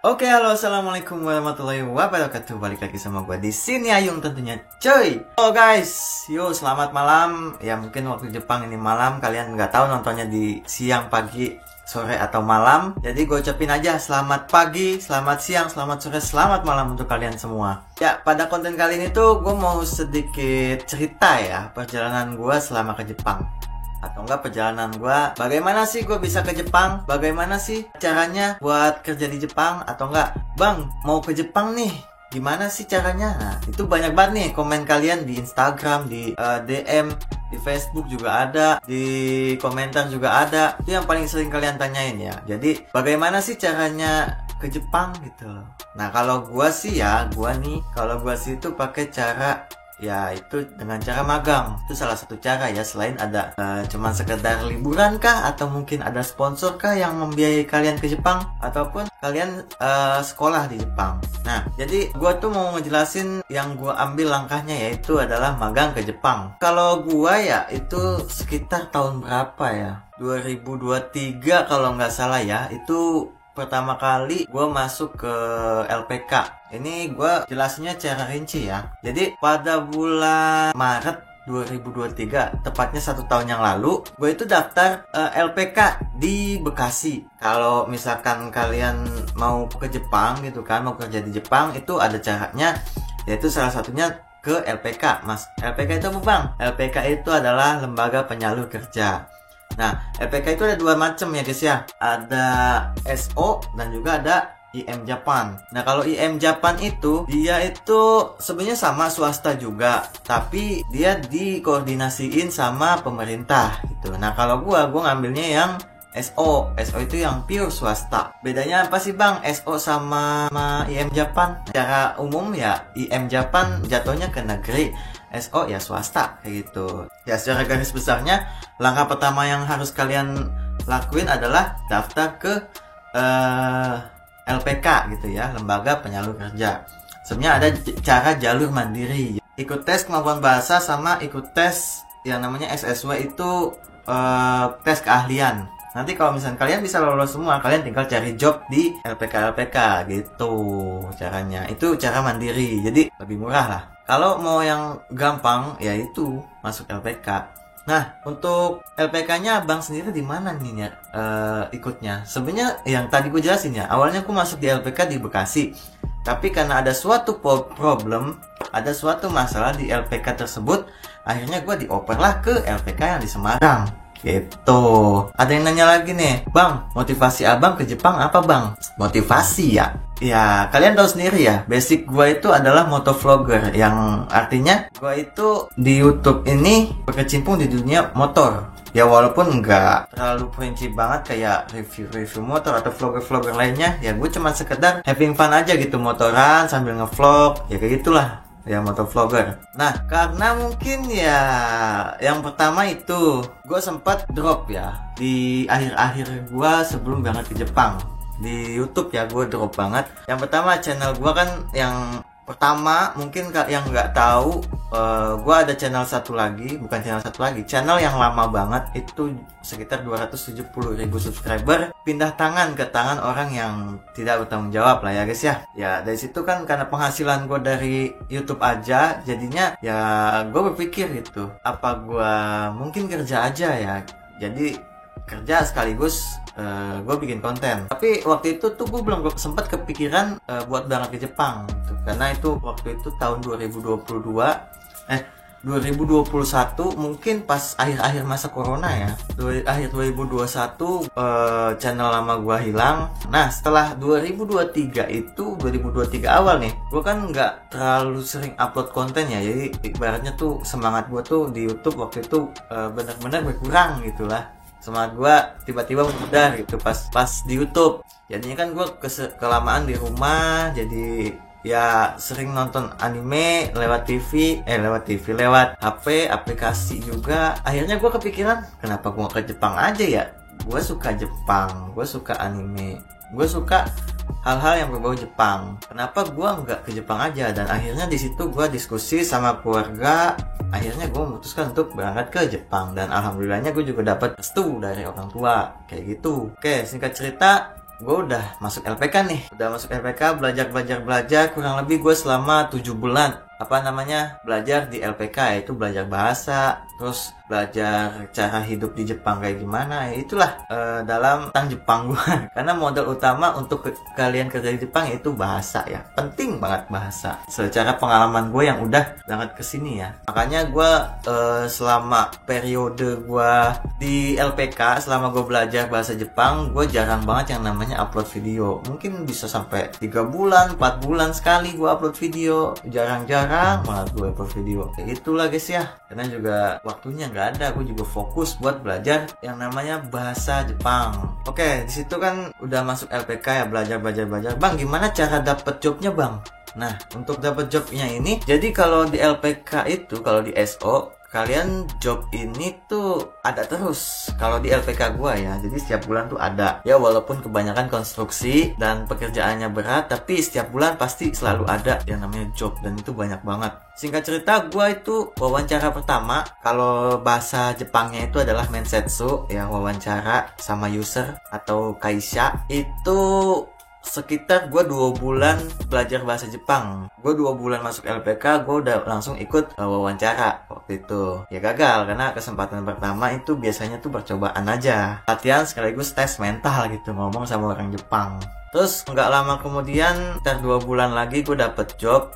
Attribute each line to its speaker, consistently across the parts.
Speaker 1: Oke, halo, assalamualaikum warahmatullahi wabarakatuh. Balik lagi sama gue di sini Ayung tentunya, cuy. Halo guys, yuk selamat malam. Ya mungkin waktu Jepang ini malam, kalian nggak tahu nontonnya di siang, pagi, sore atau malam. Jadi gue ucapin aja selamat pagi, selamat siang, selamat sore, selamat malam untuk kalian semua. Ya, pada konten kali ini tuh gue mau sedikit cerita ya perjalanan gue selama ke Jepang. Atau enggak perjalanan gue, bagaimana sih gue bisa ke Jepang, bagaimana sih caranya buat kerja di Jepang, atau enggak, bang mau ke Jepang nih, gimana sih caranya. Nah itu banyak banget nih komen kalian di Instagram, di DM, di Facebook juga ada, di komentar juga ada. Itu yang paling sering kalian tanyain ya. Jadi bagaimana sih caranya ke Jepang gitu loh. Nah kalau gue sih ya, kalau gue sih itu pakai cara, ya itu dengan cara magang. Itu salah satu cara ya, selain ada cuman sekedar liburan kah, atau mungkin ada sponsor kah yang membiayai kalian ke Jepang, ataupun kalian sekolah di Jepang. Nah jadi gue tuh mau ngejelasin yang gue ambil langkahnya, yaitu adalah magang ke Jepang. Kalau gue ya itu sekitar tahun berapa ya, 2023 kalau nggak salah ya. Itu pertama kali gue masuk ke LPK. Ini gue jelasnya secara rinci ya. Jadi pada bulan Maret 2023, tepatnya 1 tahun yang lalu, gue itu daftar LPK di Bekasi. Kalau misalkan kalian mau ke Jepang gitu kan, mau kerja di Jepang, itu ada caranya, yaitu salah satunya ke LPK. Mas, LPK itu apa bang? LPK itu adalah lembaga penyalur kerja. Nah, LPK itu ada dua macam ya guys ya. Ada SO dan juga ada IM Japan. Nah, kalau IM Japan itu, dia itu sebenarnya sama swasta juga, tapi dia dikoordinasiin sama pemerintah gitu. Nah, kalau gua ngambilnya yang SO. SO itu yang pure swasta. Bedanya apa sih bang SO sama IM Japan? Secara umum ya IM Japan jatuhnya ke negeri, SO ya swasta kayak gitu. Ya secara garis besarnya, langkah pertama yang harus kalian lakuin adalah daftar ke LPK gitu ya, lembaga penyalur kerja. Sebenarnya ada cara jalur mandiri, ikut tes kemampuan bahasa sama ikut tes yang namanya SSW, itu tes keahlian. Nanti kalau misalnya kalian bisa lolos semua, kalian tinggal cari job di LPK gitu caranya. Itu cara mandiri, jadi lebih murah lah. Kalau mau yang gampang, yaitu masuk LPK. Nah, untuk LPK-nya abang sendiri di mana nih ya ikutnya? Sebenarnya yang tadi gue jelasin ya, awalnya aku masuk di LPK di Bekasi. Tapi karena ada suatu problem, ada suatu masalah di LPK tersebut, akhirnya gue dioper lah ke LPK yang di Semarang. Gitu. Ada yang nanya lagi nih, bang, motivasi abang ke Jepang apa bang? Motivasi ya? Ya kalian tahu sendiri ya, basic gue itu adalah motovlogger, yang artinya gue itu di YouTube ini berkecimpung di dunia motor. Ya walaupun nggak terlalu perinci banget kayak review motor atau vlogger lainnya, ya gue cuma sekedar having fun aja gitu, motoran sambil ngevlog, ya kayak gitulah ya, motovlogger. Nah, karena mungkin ya yang pertama itu gue sempat drop ya di akhir-akhir gue sebelum berangkat ke Jepang. Di YouTube ya gue drop banget. Yang pertama, channel gue kan yang pertama, mungkin yang nggak tahu, gue ada channel satu lagi, bukan channel satu lagi, channel yang lama banget, itu sekitar 270.000 subscriber, pindah tangan ke tangan orang yang tidak bertanggung jawab lah ya guys ya. Ya dari situ kan karena penghasilan gue dari YouTube aja, jadinya ya gue berpikir gitu, apa gue mungkin kerja aja ya. Jadi kerja sekaligus gue bikin konten. Tapi waktu itu tuh gue belum sempat kepikiran buat berangkat ke Jepang gitu. Karena itu waktu itu tahun 2021, mungkin pas akhir-akhir masa corona ya. Akhir 2021 channel lama gue hilang. Nah setelah 2023 itu, 2023 awal nih, gue kan nggak terlalu sering upload konten ya. Jadi ibaratnya tuh semangat gue tuh di YouTube waktu itu benar-benar berkurang gitulah. Semangat gue tiba-tiba memudar gitu pas di YouTube. Jadinya kan gue kelamaan di rumah, jadi ya sering nonton anime lewat HP, aplikasi juga. Akhirnya gue kepikiran, kenapa gue ke Jepang aja ya? Gue suka Jepang, gue suka anime, gue suka hal-hal yang berbau Jepang. Kenapa gue nggak ke Jepang aja? Dan akhirnya di situ gue diskusi sama keluarga. Akhirnya gue memutuskan untuk berangkat ke Jepang. Dan alhamdulillahnya gue juga dapat restu dari orang tua kayak gitu. Oke, singkat cerita, gue udah masuk LPK nih. Udah masuk LPK, belajar kurang lebih gue selama 7 bulan belajar di LPK, yaitu belajar bahasa, terus belajar cara hidup di Jepang kayak gimana. Itulah dalam tentang Jepang gue. Karena modal utama untuk kalian kerja di Jepang itu bahasa ya. Penting banget bahasa. Secara pengalaman gue yang udah berangkat ke sini ya. Makanya gue selama periode gue di LPK, selama gue belajar bahasa Jepang, gue jarang banget yang namanya upload video. Mungkin bisa sampai 3 bulan, 4 bulan sekali gue upload video. Jarang-jarang banget gue upload video. Kayak itulah guys ya. Karena juga waktunya nggak ada, gue juga fokus buat belajar yang namanya bahasa Jepang. Oke, di situ kan udah masuk LPK ya, belajar. Bang, gimana cara dapet jobnya bang? Nah, untuk dapet jobnya ini, jadi kalau di LPK itu, kalau di SO, kalian job ini tuh ada terus. Kalau di LPK gua ya, jadi setiap bulan tuh ada. Ya walaupun kebanyakan konstruksi dan pekerjaannya berat, tapi setiap bulan pasti selalu ada yang namanya job, dan itu banyak banget. Singkat cerita, gua itu wawancara pertama, kalau bahasa Jepangnya itu adalah mensetsu, ya wawancara sama user atau kaisha. Itu sekitar gue 2 bulan belajar bahasa Jepang. Gue 2 bulan masuk LPK, gue udah langsung ikut wawancara waktu itu. Ya gagal, karena kesempatan pertama itu biasanya tuh percobaan aja, latihan sekaligus tes mental gitu, ngomong sama orang Jepang. Terus nggak lama kemudian, sekitar 2 bulan lagi gue dapet job.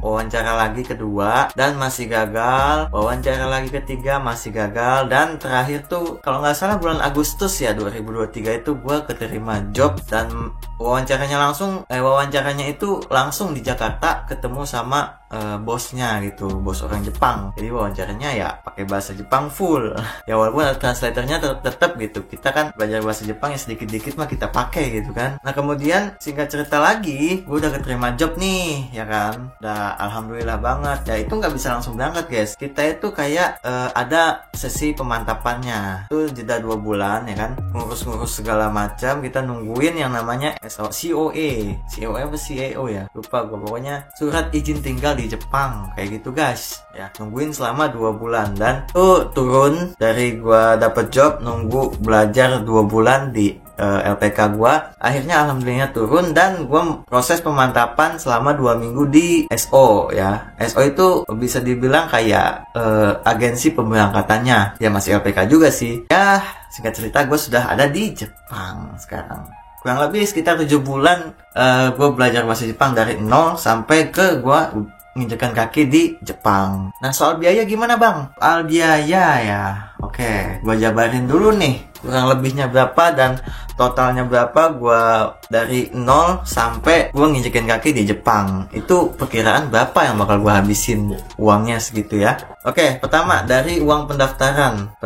Speaker 1: Wawancara lagi kedua dan masih gagal. Wawancara lagi ketiga masih gagal. Dan terakhir tuh kalau nggak salah bulan Agustus ya 2023 itu gue keterima job. Dan wawancaranya itu langsung di Jakarta, ketemu sama bosnya gitu, bos orang Jepang. Jadi wawancaranya ya pakai bahasa Jepang full. Ya walaupun ada translatornya tetap gitu. Kita kan belajar bahasa Jepang ya sedikit-dikit mah kita pakai gitu kan. Nah kemudian singkat cerita lagi, gue udah keterima job nih, ya kan. Udah alhamdulillah banget. Ya itu nggak bisa langsung berangkat guys. Kita itu kayak ada sesi pemantapannya. Itu jeda 2 bulan ya kan. Ngurus-ngurus segala macam. Kita nungguin yang namanya COE apa CAO ya. Lupa gue, pokoknya surat izin tinggal di Jepang kayak gitu guys. Ya nungguin selama 2 bulan. Dan tuh turun dari gue dapet job, nunggu belajar 2 bulan di LPK gua, akhirnya alhamdulillah turun dan gua proses pemantapan selama 2 minggu di SO ya. SO itu bisa dibilang kayak agensi pemberangkatannya. Ya masih LPK juga sih. Ya singkat cerita gue sudah ada di Jepang sekarang. Kurang lebih sekitar 7 bulan gue belajar bahasa Jepang dari 0 sampai ke gue nginjekkan kaki di Jepang. Nah soal biaya gimana bang? Soal biaya ya, oke, gue jabarin dulu nih kurang lebihnya berapa dan totalnya berapa. Gue dari 0 sampai gue nginjekin kaki di Jepang, itu perkiraan berapa yang bakal gue habisin uangnya segitu ya. Oke, pertama dari uang pendaftaran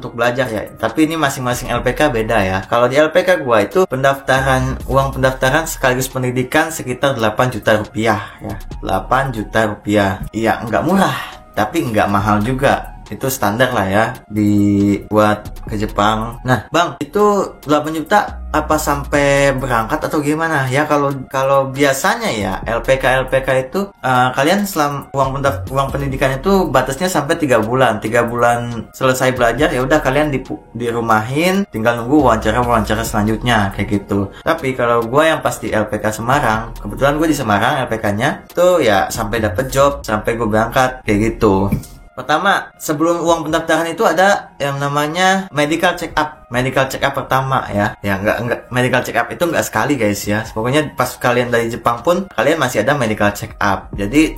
Speaker 1: untuk belajar ya. Tapi ini masing-masing LPK beda ya. Kalau di LPK gue itu uang pendaftaran sekaligus pendidikan sekitar 8 juta rupiah ya. 8 juta rupiah. Iya, nggak murah, tapi nggak mahal juga. Itu standar lah ya dibuat ke Jepang. Nah bang, itu 8 juta apa sampai berangkat atau gimana ya? Kalau biasanya ya LPK itu kalian uang pendidikan itu batasnya sampai 3 bulan. 3 bulan selesai belajar ya udah kalian dirumahin, tinggal nunggu wawancara selanjutnya kayak gitu. Tapi kalau gue yang pas di LPK Semarang, kebetulan gue di Semarang LPK-nya tuh ya sampai dapet job, sampai gue berangkat kayak gitu. Pertama, sebelum uang pendaftaran itu ada yang namanya medical check up. Medical check up pertama ya. Ya enggak medical check up itu enggak sekali guys ya. Pokoknya pas kalian dari Jepang pun kalian masih ada medical check up. Jadi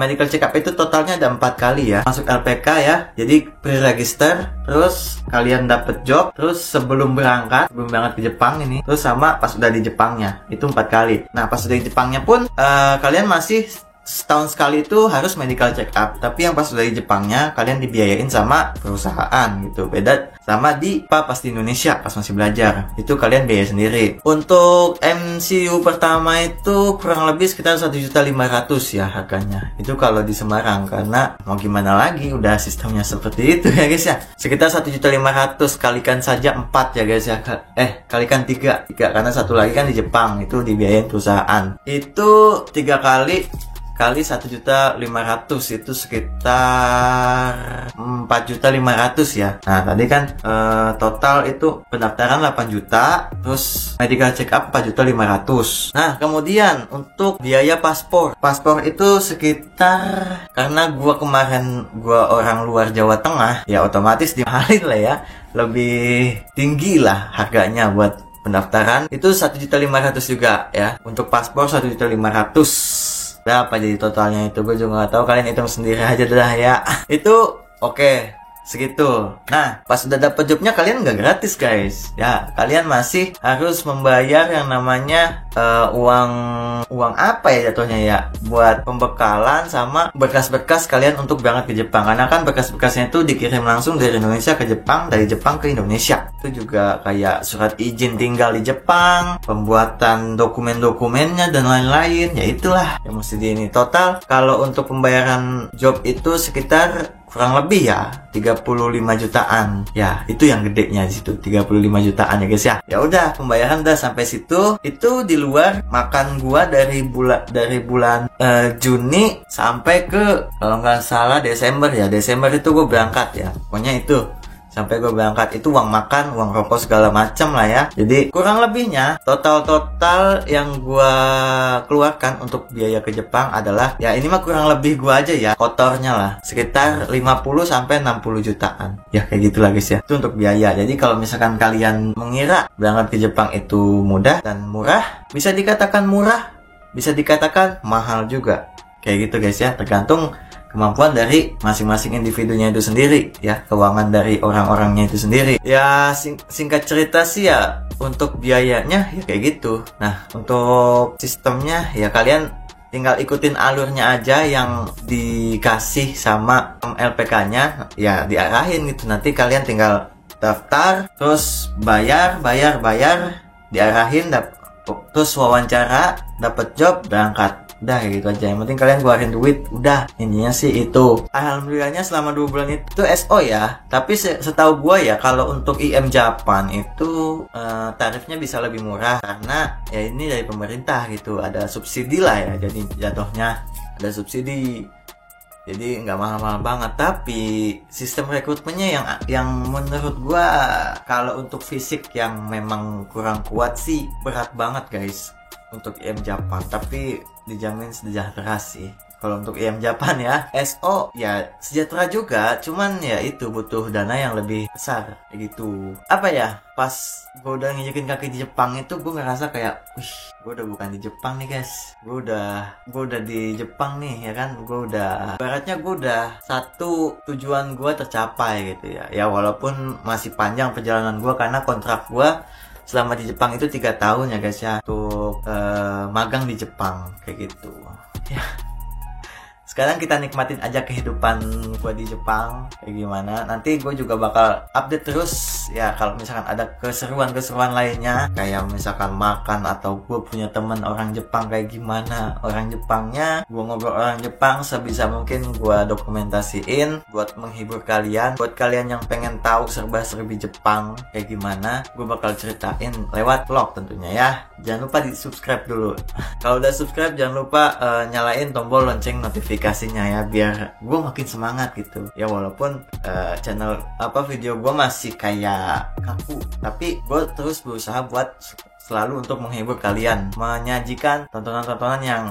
Speaker 1: medical check up itu totalnya ada 4 kali ya. Masuk LPK ya. Jadi pre-register, terus kalian dapet job, terus sebelum berangkat ke Jepang ini, terus sama pas udah di Jepangnya. Itu 4 kali. Nah, pas udah di Jepangnya pun kalian masih setahun sekali itu harus medical check up. Tapi yang pas udah di Jepangnya kalian dibiayain sama perusahaan gitu. Beda sama pas di Indonesia pas masih belajar, itu kalian biaya sendiri. Untuk MCU pertama itu kurang lebih sekitar 1.500.000 ya harganya. Itu kalau di Semarang, karena mau gimana lagi udah sistemnya seperti itu ya guys ya. Sekitar 1.500.000 kalikan saja 4 ya guys ya. Kalikan 3 karena satu lagi kan di Jepang, itu dibiayain perusahaan. Itu 3 kali kali 1.500.000 itu sekitar 4.500.000 ya. Nah tadi kan total itu pendaftaran 8 juta, terus medical check up 4.500.000. Nah kemudian untuk biaya paspor itu sekitar, karena gua kemarin orang luar Jawa Tengah ya, otomatis dimahalin lah ya, lebih tinggi lah harganya buat pendaftaran. Itu 1.500.000 juga ya. Untuk paspor 1.500.000. Berapa jadi totalnya itu gue juga nggak tahu, kalian hitung sendiri aja dah ya. Itu oke. Segitu. Nah, pas udah dapet jobnya kalian nggak gratis guys. Ya, kalian masih harus membayar yang namanya uang apa ya jatuhnya ya, buat pembekalan sama berkas-berkas kalian untuk berangkat ke Jepang. Karena kan berkas-berkasnya itu dikirim langsung dari Indonesia ke Jepang, dari Jepang ke Indonesia. Itu juga kayak surat izin tinggal di Jepang, pembuatan dokumen-dokumennya dan lain-lain. Ya itulah yang mesti di ini. Total kalau untuk pembayaran job itu sekitar kurang lebih ya 35 jutaan. Ya, itu yang gedenya di situ, 35 jutaan ya guys ya. Ya udah, pembayaran udah sampai situ. Itu di luar makan gua dari bulan Juni sampai ke, kalau nggak salah Desember ya. Desember itu gua berangkat ya. Pokoknya itu sampai gue berangkat itu uang makan, uang rokok segala macam lah ya. Jadi kurang lebihnya total yang gue keluarkan untuk biaya ke Jepang adalah, ya ini mah kurang lebih gue aja ya, kotornya lah sekitar 50 sampai 60 jutaan. Ya kayak gitu lah guys ya. Itu untuk biaya. Jadi kalau misalkan kalian mengira berangkat ke Jepang itu mudah dan murah, bisa dikatakan murah, bisa dikatakan mahal juga. Kayak gitu guys ya, tergantung kemampuan dari masing-masing individunya itu sendiri ya, keuangan dari orang-orangnya itu sendiri ya. Singkat cerita sih ya, untuk biayanya ya kayak gitu. Nah untuk sistemnya ya kalian tinggal ikutin alurnya aja yang dikasih sama LPK-nya ya, diarahin gitu. Nanti kalian tinggal daftar, terus bayar, diarahin, terus wawancara, dapet job, berangkat. Udah kayak gitu aja, yang penting kalian keluarin duit. Udah, intinya sih itu. Alhamdulillahnya selama 2 bulan itu SO ya. Tapi setahu gua ya, kalau untuk IM Japan itu tarifnya bisa lebih murah, karena ya ini dari pemerintah gitu, ada subsidi lah ya. Jadi jatuhnya ada subsidi, jadi nggak mahal-mahal banget. Tapi sistem rekrutmennya yang menurut gua, kalau untuk fisik yang memang kurang kuat sih berat banget guys untuk IM Japan. Tapi dijamin sejahtera sih kalau untuk IM Japan ya. SO ya sejahtera juga, cuman ya itu butuh dana yang lebih besar kayak gitu. Apa ya, pas gue udah nginjekin kaki di Jepang itu gue ngerasa kayak, wih, gue udah bukan di Jepang nih guys. Gue udah di Jepang nih ya kan. Ibaratnya gue udah satu tujuan gue tercapai gitu ya. Ya walaupun masih panjang perjalanan gue, karena kontrak gue selama di Jepang itu 3 tahun ya guys ya, untuk magang di Jepang kayak gitu ya. Sekarang kita nikmatin aja kehidupan gue di Jepang kayak gimana. Nanti gue juga bakal update terus ya, kalau misalkan ada keseruan lainnya, kayak misalkan makan, atau gue punya temen orang Jepang kayak gimana orang Jepangnya, gue ngobrol orang Jepang sebisa mungkin gue dokumentasiin buat menghibur kalian. Buat kalian yang pengen tahu serba-serbi Jepang kayak gimana, gue bakal ceritain lewat vlog tentunya ya. Jangan lupa di subscribe dulu. Kalau udah subscribe jangan lupa nyalain tombol lonceng notifikasinya ya, biar gue makin semangat gitu ya. Walaupun channel video gue masih kayak kaku, tapi gue terus berusaha buat selalu untuk menghibur kalian, menyajikan tontonan-tontonan yang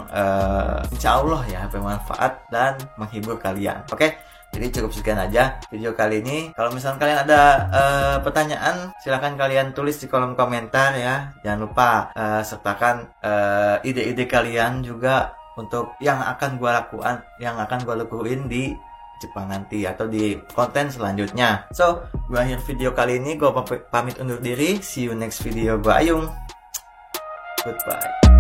Speaker 1: insya Allah ya bermanfaat dan menghibur kalian. Oke? Jadi cukup sekian aja video kali ini. Kalau misalnya kalian ada pertanyaan, silahkan kalian tulis di kolom komentar ya. Jangan lupa sertakan ide-ide kalian juga untuk yang akan gue lakuin di Jepang nanti, atau di konten selanjutnya. So, gue akhir video kali ini, gue pamit undur diri. See you next video, gue Ayung. Goodbye.